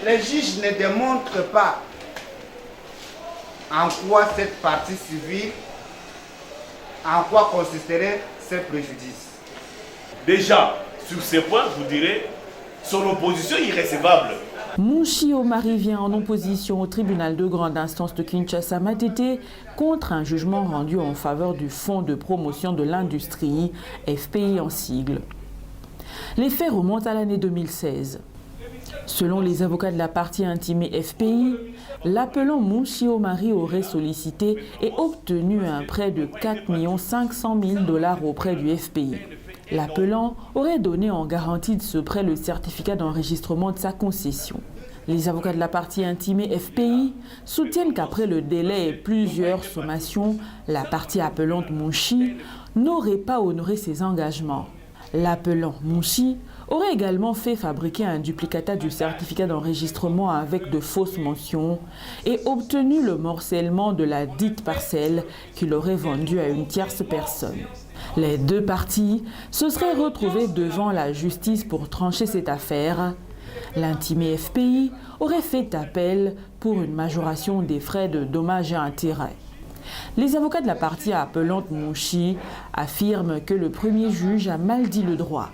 Les juges ne démontrent pas en quoi cette partie civile, en quoi consisterait ce préjudice. Déjà, sur ces points, vous direz, son opposition est irrécevable. Mounchi Omari vient en opposition au tribunal de grande instance de Kinshasa Matete contre un jugement rendu en faveur du Fonds de promotion de l'industrie, FPI en sigle. Les faits remontent à l'année 2016. Selon les avocats de la partie intimée FPI, l'appelant Mounchi Omari aurait sollicité et obtenu un prêt de 4 500 000 $ auprès du FPI. L'appelant aurait donné en garantie de ce prêt le certificat d'enregistrement de sa concession. Les avocats de la partie intimée FPI soutiennent qu'après le délai et plusieurs sommations, la partie appelante Mounchi n'aurait pas honoré ses engagements. L'appelant Mounchi aurait également fait fabriquer un duplicata du certificat d'enregistrement avec de fausses mentions et obtenu le morcellement de la dite parcelle qu'il aurait vendue à une tierce personne. Les deux parties se seraient retrouvées devant la justice pour trancher cette affaire. L'intimé FPI aurait fait appel pour une majoration des frais de dommages et intérêts. Les avocats de la partie appelante Mounchi affirment que le premier juge a mal dit le droit.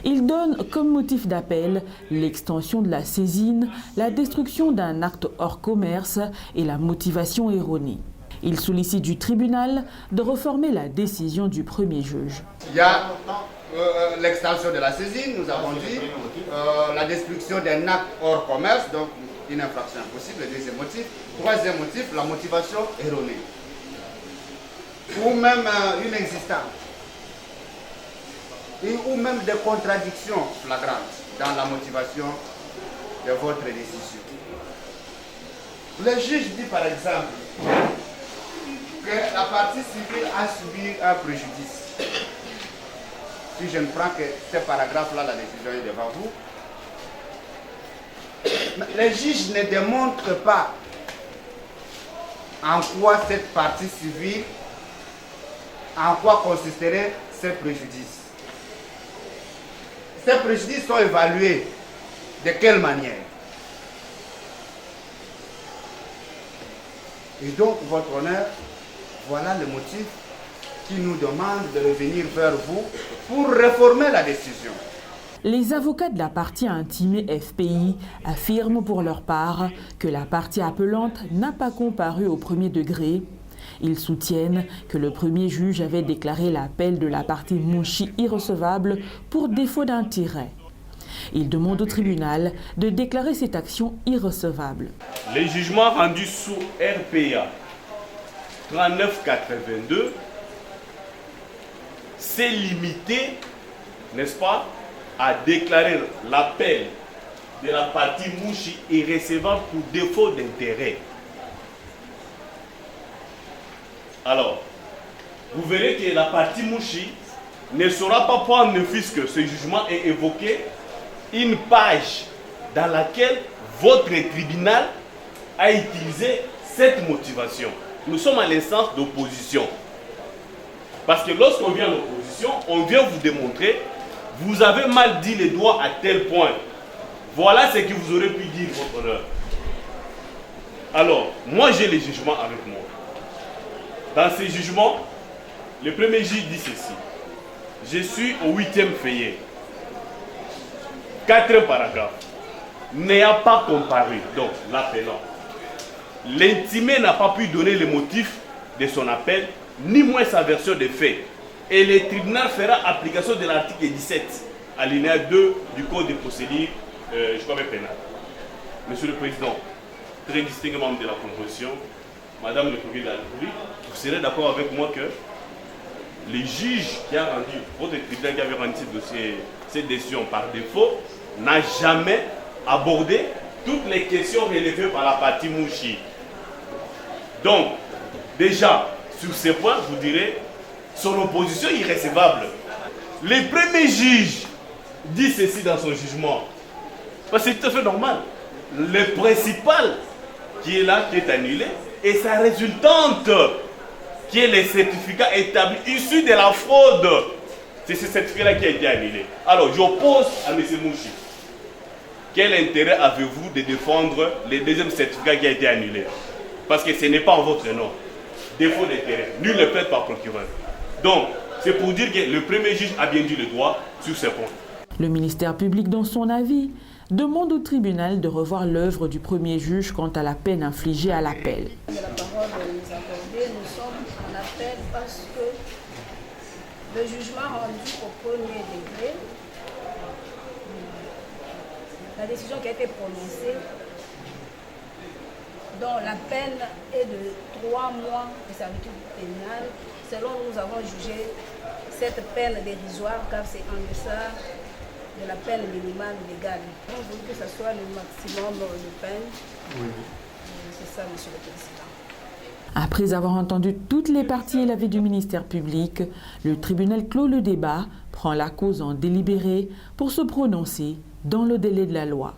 Ils donnent comme motif d'appel l'extension de la saisine, la destruction d'un acte hors commerce et la motivation erronée. Ils sollicitent du tribunal de reformer la décision du premier juge. Il y a l'extension de la saisine, nous avons dit, la destruction d'un acte hors commerce, donc une infraction impossible, le deuxième motif. Troisième motif, la motivation erronée. Ou même inexistante. Ou même des contradictions flagrantes dans la motivation de votre décision. Le juge dit par exemple que la partie civile a subi un préjudice. Si je ne prends que ce paragraphe-là, la décision est devant vous. Les juges ne démontrent pas en quoi cette partie civile, en quoi consisterait ce préjudice. Ces préjudices sont évalués de quelle manière? Et donc, votre honneur, voilà le motif qui nous demande de revenir vers vous pour réformer la décision. Les avocats de la partie intimée FPI affirment pour leur part que la partie appelante n'a pas comparu au premier degré. Ils soutiennent que le premier juge avait déclaré l'appel de la partie Mounchi irrecevable pour défaut d'intérêt. Ils demandent au tribunal de déclarer cette action irrecevable. Les jugements rendus sous RPA 3982 s'est limité, n'est-ce pas, à déclarer l'appel de la partie Mounchi irrecevable pour défaut d'intérêt. Alors, vous verrez que la partie Mounchi ne saura pas prendre ne fût-ce que ce jugement ait évoqué une page dans laquelle votre tribunal a utilisé cette motivation. Nous sommes à l'instance d'opposition. Parce que lorsqu'on vient à l'opposition, on vient vous démontrer, vous avez mal dit les droits à tel point. Voilà ce que vous aurez pu dire, votre honneur. Alors, moi j'ai les jugements avec moi. Dans ces jugements, le premier juge dit ceci. Je suis au 8e feuillet. 4e paragraphe. N'a pas comparé, donc l'appelant. L'intimé n'a pas pu donner le motif de son appel, ni moins sa version des faits. Et le tribunal fera application de l'article 17, alinéa 2 du Code de procédure pénale. Monsieur le Président, très distingué membre de la Convention, Madame le Président de la République, vous serez d'accord avec moi que les juges qui a rendu, votre tribunal qui avait rendu cette décision par défaut, n'a jamais abordé toutes les questions relevées par la partie Mounchi. Donc, déjà, sur ces points, vous direz, son opposition est irrécevable. Le premier juge dit ceci dans son jugement. Parce que c'est tout à fait normal. Le principal qui est là, qui est annulé, et sa résultante, qui est le certificat établi issu de la fraude. C'est ce certificat-là qui a été annulé. Alors, j'oppose à M. Mounchi. quel intérêt avez-vous de défendre le deuxième certificat qui a été annulé? Parce que ce n'est pas en votre nom. Défaut d'intérêt. Nul ne plaide par procureur. Donc, c'est pour dire que le premier juge a bien dit le droit sur ce point. Le ministère public, dans son avis, demande au tribunal de revoir l'œuvre du premier juge quant à la peine infligée à l'appel. La parole de nous accorder, nous sommes en appel parce que le jugement rendu au premier degré, la décision qui a été prononcée, dont la peine est de 3 mois de servitude pénale, selon nous avons jugé cette peine dérisoire car c'est en deçà de la peine minimale légale. On veut que ce soit le maximum de peine. Oui. C'est ça, Monsieur le Président. Après avoir entendu toutes les parties et l'avis du ministère public, le tribunal clôt le débat, prend la cause en délibéré pour se prononcer dans le délai de la loi.